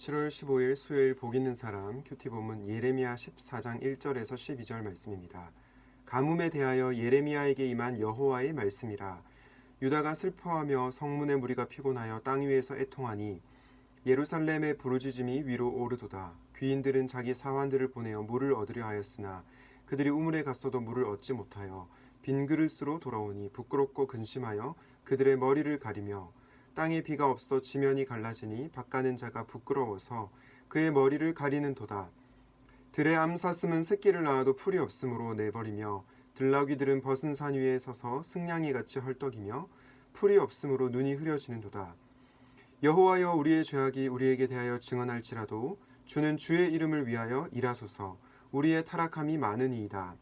7월 15일 수요일 복 있는 사람 큐티 본문 예레미야 14장 1절에서 12절 말씀입니다. 가뭄에 대하여 예레미야에게 임한 여호와의 말씀이라. 유다가 슬퍼하며 성문의 무리가 피곤하여 땅 위에서 애통하니 예루살렘의 부르짖음이 위로 오르도다. 귀인들은 자기 사환들을 보내어 물을 얻으려 하였으나 그들이 우물에 갔어도 물을 얻지 못하여 빈 그릇으로 돌아오니 부끄럽고 근심하여 그들의 머리를 가리며 땅에 비가 없어 지면이 갈라지니 밭가는 자가 부끄러워서 그의 머리를 가리는도다. 들의 암사슴은 새끼를 낳아도 풀이 없으므로 내버리며 들나귀들은 벗은 산 위에 서서 승냥이 같이 헐떡이며 풀이 없으므로 눈이 흐려지는도다. 여호와여, 우리의 죄악이 우리에게 대하여 증언할지라도 주는 주의 이름을 위하여 일하소서. 우리의 타락함이 많으니이다.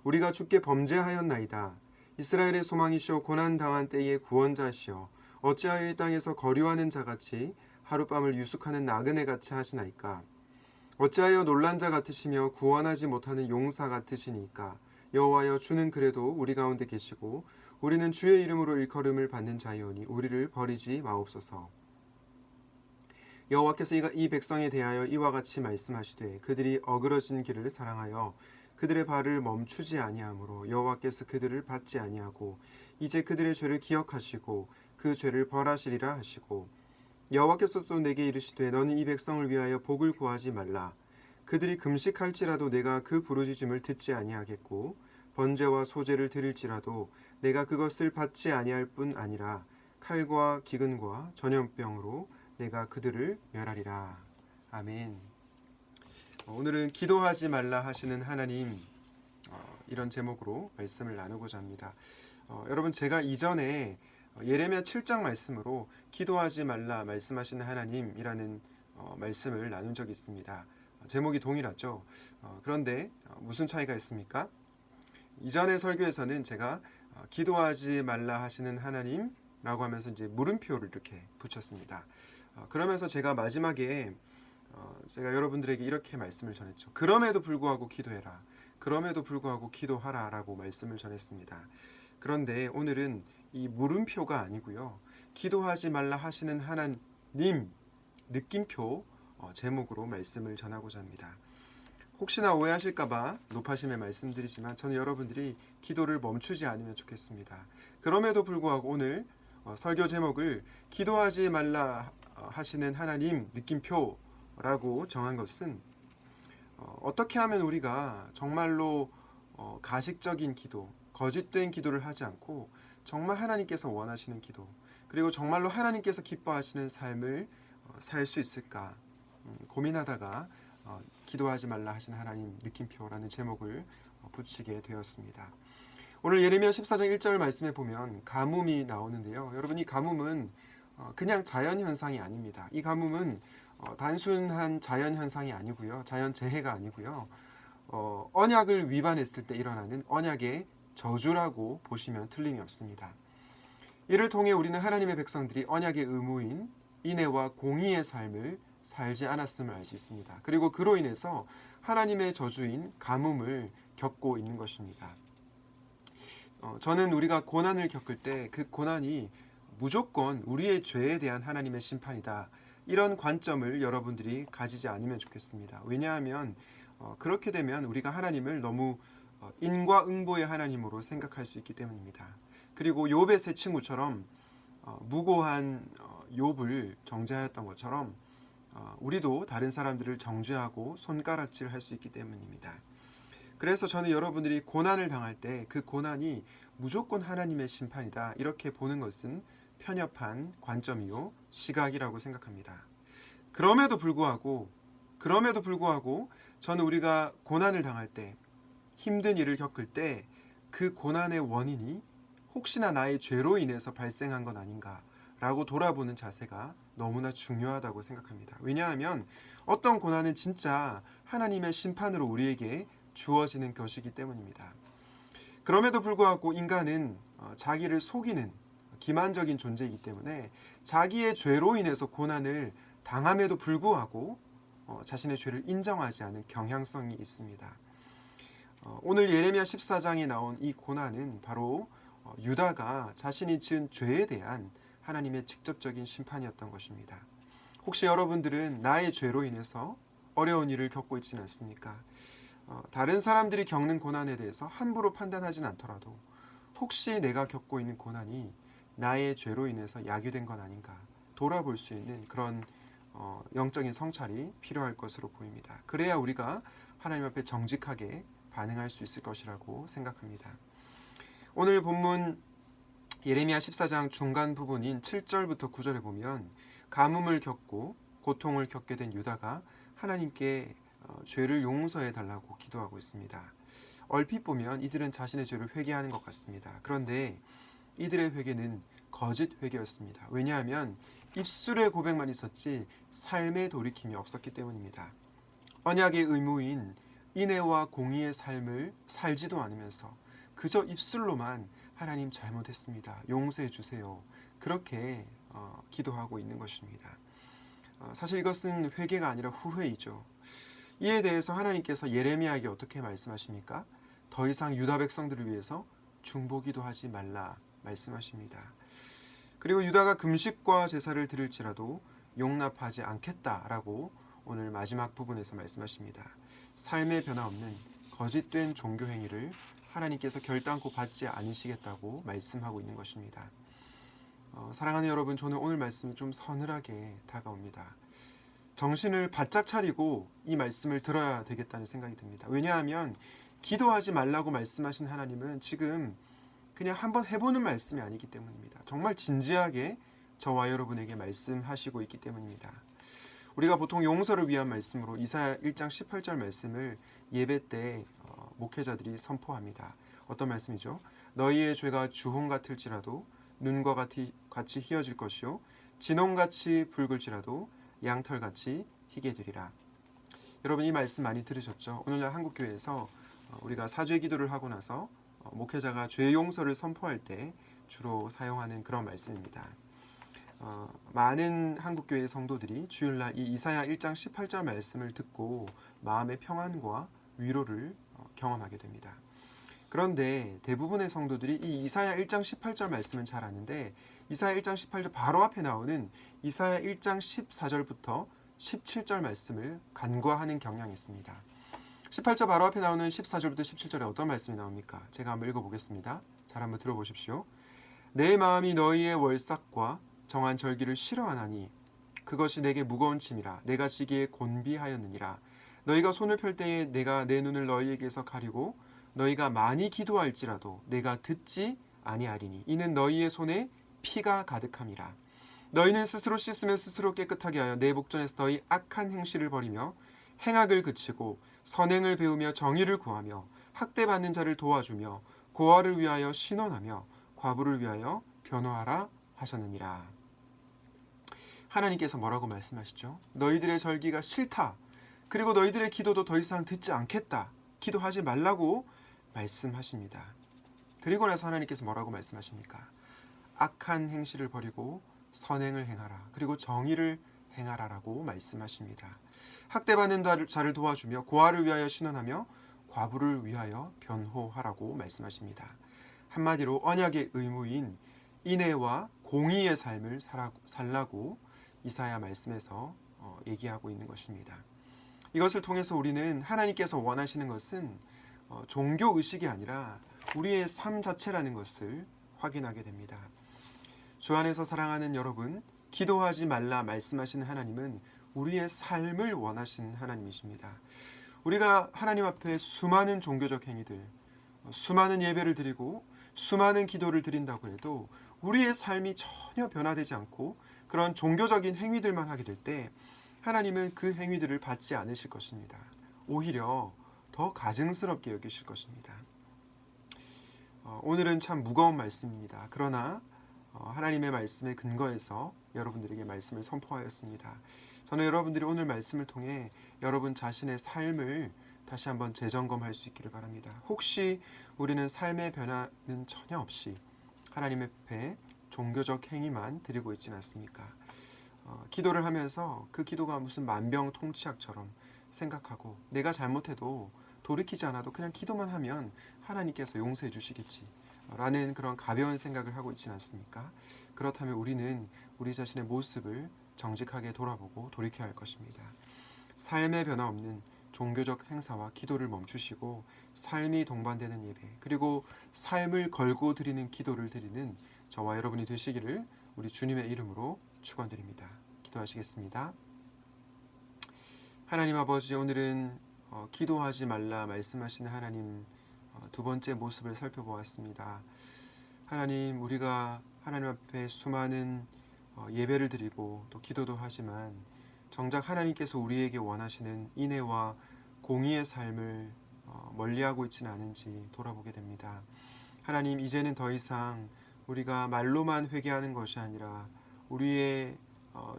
우리가 주께 범죄하였나이다. 이스라엘의 소망이시오 고난당한 때의 구원자시오 어찌하여 이 땅에서 거류하는 자같이 하룻밤을 유숙하는 나그네같이 하시나이까. 어찌하여 놀란 자 같으시며 구원하지 못하는 용사 같으시니까. 여호와여, 주는 그래도 우리 가운데 계시고 우리는 주의 이름으로 일컬음을 받는 자이오니 우리를 버리지 마옵소서. 여호와께서 이 백성에 대하여 이와 같이 말씀하시되 그들이 어그러진 길을 사랑하여 그들의 발을 멈추지 아니하므로 여호와께서 그들을 받지 아니하고 이제 그들의 죄를 기억하시고 그 죄를 벌하시리라 하시고, 여호와께서 또 내게 이르시되 너는 이 백성을 위하여 복을 구하지 말라. 그들이 금식할지라도 내가 그 부르짖음을 듣지 아니하겠고 번제와 소제를 드릴지라도 내가 그것을 받지 아니할 뿐 아니라 칼과 기근과 전염병으로 내가 그들을 멸하리라. 아멘. 오늘은 기도하지 말라 하시는 하나님, 이런 제목으로 말씀을 나누고자 합니다. 여러분, 제가 이전에 예레미야 7장 말씀으로 기도하지 말라 말씀하시는 하나님이라는 말씀을 나눈 적이 있습니다. 제목이 동일하죠. 그런데 무슨 차이가 있습니까? 이전의 설교에서는 제가 기도하지 말라 하시는 하나님라고 하면서 이제 물음표를 이렇게 붙였습니다. 그러면서 제가 마지막에 제가 여러분들에게 이렇게 말씀을 전했죠. 그럼에도 불구하고 기도해라. 그럼에도 불구하고 기도하라 라고 말씀을 전했습니다. 그런데 오늘은 이 물음표가 아니고요. 기도하지 말라 하시는 하나님 느낌표 제목으로 말씀을 전하고자 합니다. 혹시나 오해하실까봐 높아심에 말씀드리지만 저는 여러분들이 기도를 멈추지 않으면 좋겠습니다. 그럼에도 불구하고 오늘 설교 제목을 기도하지 말라 하시는 하나님 느낌표라고 정한 것은 어떻게 하면 우리가 정말로 가식적인 기도, 거짓된 기도를 하지 않고 정말 하나님께서 원하시는 기도, 그리고 정말로 하나님께서 기뻐하시는 삶을 살 수 있을까 고민하다가 기도하지 말라 하시는 하나님 느낌표라는 제목을 붙이게 되었습니다. 오늘 예레미야 14장 1절 말씀에 보면 가뭄이 나오는데요. 여러분, 이 가뭄은 그냥 자연현상이 아닙니다. 이 가뭄은 단순한 자연현상이 아니고요. 자연재해가 아니고요. 언약을 위반했을 때 일어나는 언약의 저주라고 보시면 틀림이 없습니다. 이를 통해 우리는 하나님의 백성들이 언약의 의무인 인애와 공의의 삶을 살지 않았음을 알 수 있습니다. 그리고 그로 인해서 하나님의 저주인 가뭄을 겪고 있는 것입니다. 저는 우리가 고난을 겪을 때 그 고난이 무조건 우리의 죄에 대한 하나님의 심판이다, 이런 관점을 여러분들이 가지지 않으면 좋겠습니다. 왜냐하면 그렇게 되면 우리가 하나님을 너무 인과응보의 하나님으로 생각할 수 있기 때문입니다. 그리고 욥의 세 친구처럼 무고한 욥을 정죄하였던 것처럼 우리도 다른 사람들을 정죄하고 손가락질할 수 있기 때문입니다. 그래서 저는 여러분들이 고난을 당할 때 그 고난이 무조건 하나님의 심판이다, 이렇게 보는 것은 편협한 관점이요 시각이라고 생각합니다. 그럼에도 불구하고 저는 우리가 고난을 당할 때, 힘든 일을 겪을 때 그 고난의 원인이 혹시나 나의 죄로 인해서 발생한 건 아닌가 라고 돌아보는 자세가 너무나 중요하다고 생각합니다. 왜냐하면 어떤 고난은 진짜 하나님의 심판으로 우리에게 주어지는 것이기 때문입니다. 그럼에도 불구하고 인간은 자기를 속이는 기만적인 존재이기 때문에 자기의 죄로 인해서 고난을 당함에도 불구하고 자신의 죄를 인정하지 않은 경향성이 있습니다. 오늘 예레미야 14장에 나온 이 고난은 바로 유다가 자신이 지은 죄에 대한 하나님의 직접적인 심판이었던 것입니다. 혹시 여러분들은 나의 죄로 인해서 어려운 일을 겪고 있지는 않습니까? 다른 사람들이 겪는 고난에 대해서 함부로 판단하진 않더라도 혹시 내가 겪고 있는 고난이 나의 죄로 인해서 야기된 건 아닌가 돌아볼 수 있는 그런 영적인 성찰이 필요할 것으로 보입니다. 그래야 우리가 하나님 앞에 정직하게 반응할 수 있을 것이라고 생각합니다. 오늘 본문 예레미야 14장 중간 부분인 7절부터 9절에 보면 가뭄을 겪고 고통을 겪게 된 유다가 하나님께 죄를 용서해 달라고 기도하고 있습니다. 얼핏 보면 이들은 자신의 죄를 회개하는 것 같습니다. 그런데 이들의 회개는 거짓 회개였습니다. 왜냐하면 입술의 고백만 있었지 삶의 돌이킴이 없었기 때문입니다. 언약의 의무인 인애와 공의의 삶을 살지도 않으면서 그저 입술로만 하나님 잘못했습니다. 용서해 주세요. 그렇게 기도하고 있는 것입니다. 사실 이것은 회개가 아니라 후회이죠. 이에 대해서 하나님께서 예레미야에게 어떻게 말씀하십니까? 더 이상 유다 백성들을 위해서 중보기도 하지 말라 말씀하십니다. 그리고 유다가 금식과 제사를 드릴지라도 용납하지 않겠다라고 오늘 마지막 부분에서 말씀하십니다. 삶의 변화 없는 거짓된 종교 행위를 하나님께서 결단코 받지 않으시겠다고 말씀하고 있는 것입니다. 사랑하는 여러분, 저는 오늘 말씀이 좀 서늘하게 다가옵니다. 정신을 바짝 차리고 이 말씀을 들어야 되겠다는 생각이 듭니다. 왜냐하면 기도하지 말라고 말씀하신 하나님은 지금 그냥 한번 해보는 말씀이 아니기 때문입니다. 정말 진지하게 저와 여러분에게 말씀하시고 있기 때문입니다. 우리가 보통 용서를 위한 말씀으로 이사야 1장 18절 말씀을 예배 때 목회자들이 선포합니다. 어떤 말씀이죠? 너희의 죄가 주홍 같을지라도 눈과 같이 희어질 것이요 진홍같이 붉을지라도 양털같이 희게 되리라. 여러분 이 말씀 많이 들으셨죠? 오늘날 한국교회에서 우리가 사죄 기도를 하고 나서 목회자가 죄 용서를 선포할 때 주로 사용하는 그런 말씀입니다. 많은 한국교회 성도들이 주일날 이 이사야 1장 18절 말씀을 듣고 마음의 평안과 위로를 경험하게 됩니다. 그런데 대부분의 성도들이 이 이사야 1장 18절 말씀은 잘 아는데 이사야 1장 18절 바로 앞에 나오는 이사야 1장 14절부터 17절 말씀을 간과하는 경향이 있습니다. 18절 바로 앞에 나오는 14절부터 17절에 어떤 말씀이 나옵니까? 제가 한번 읽어보겠습니다. 잘 한번 들어보십시오. 내 마음이 너희의 월삭과 정한 절기를 싫어하나니 그것이 내게 무거운 짐이라 내가 지기에 곤비하였느니라. 너희가 손을 펼 때에 내가 내 눈을 너희에게서 가리고 너희가 많이 기도할지라도 내가 듣지 아니하리니 이는 너희의 손에 피가 가득함이라. 너희는 스스로 씻으며 스스로 깨끗하게 하여 내 목전에서 너희 악한 행실을 버리며 행악을 그치고 선행을 배우며 정의를 구하며 학대받는 자를 도와주며 고아를 위하여 신원하며 과부를 위하여 변호하라 하셨느니라. 하나님께서 뭐라고 말씀하시죠? 너희들의 절기가 싫다. 그리고 너희들의 기도도 더 이상 듣지 않겠다. 기도하지 말라고 말씀하십니다. 그리고 나서 하나님께서 뭐라고 말씀하십니까? 악한 행실을 버리고 선행을 행하라. 그리고 정의를 행하라라고 말씀하십니다. 학대받는 자를 도와주며 고아를 위하여 신원하며 과부를 위하여 변호하라고 말씀하십니다. 한마디로 언약의 의무인 인애와 공의의 삶을 살라고 이사야 말씀에서 얘기하고 있는 것입니다. 이것을 통해서 우리는 하나님께서 원하시는 것은 종교 의식이 아니라 우리의 삶 자체라는 것을 확인하게 됩니다. 주 안에서 사랑하는 여러분, 기도하지 말라 말씀하시는 하나님은 우리의 삶을 원하시는 하나님이십니다. 우리가 하나님 앞에 수많은 종교적 행위들, 수많은 예배를 드리고 수많은 기도를 드린다고 해도 우리의 삶이 전혀 변화되지 않고 그런 종교적인 행위들만 하게 될 때 하나님은 그 행위들을 받지 않으실 것입니다. 오히려 더 가증스럽게 여기실 것입니다. 오늘은 참 무거운 말씀입니다. 그러나 하나님의 말씀에 근거해서 여러분들에게 말씀을 선포하였습니다. 저는 여러분들이 오늘 말씀을 통해 여러분 자신의 삶을 다시 한번 재점검할 수 있기를 바랍니다. 혹시 우리는 삶의 변화는 전혀 없이 하나님 앞에 종교적 행위만 드리고 있지는 않습니까? 기도를 하면서 그 기도가 무슨 만병통치약처럼 생각하고 내가 잘못해도 돌이키지 않아도 그냥 기도만 하면 하나님께서 용서해 주시겠지 라는 그런 가벼운 생각을 하고 있지는 않습니까? 그렇다면 우리는 우리 자신의 모습을 정직하게 돌아보고 돌이켜야 할 것입니다. 삶의 변화 없는 종교적 행사와 기도를 멈추시고 삶이 동반되는 예배, 그리고 삶을 걸고 드리는 기도를 드리는 저와 여러분이 되시기를 우리 주님의 이름으로 축원드립니다. 기도하시겠습니다. 하나님 아버지, 오늘은 기도하지 말라 말씀하시는 하나님 두 번째 모습을 살펴보았습니다. 하나님, 우리가 하나님 앞에 수많은 예배를 드리고 또 기도도 하지만 정작 하나님께서 우리에게 원하시는 인애와 공의의 삶을 멀리하고 있지는 않은지 돌아보게 됩니다. 하나님, 이제는 더 이상 우리가 말로만 회개하는 것이 아니라 우리의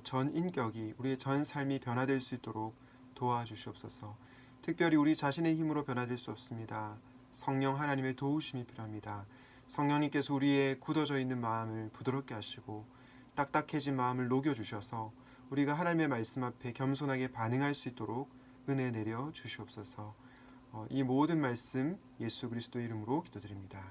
전 인격이, 우리의 전 삶이 변화될 수 있도록 도와주시옵소서. 특별히 우리 자신의 힘으로 변화될 수 없습니다. 성령 하나님의 도우심이 필요합니다. 성령님께서 우리의 굳어져 있는 마음을 부드럽게 하시고 딱딱해진 마음을 녹여주셔서 우리가 하나님의 말씀 앞에 겸손하게 반응할 수 있도록 은혜 내려 주시옵소서. 이 모든 말씀 예수 그리스도 이름으로 기도드립니다.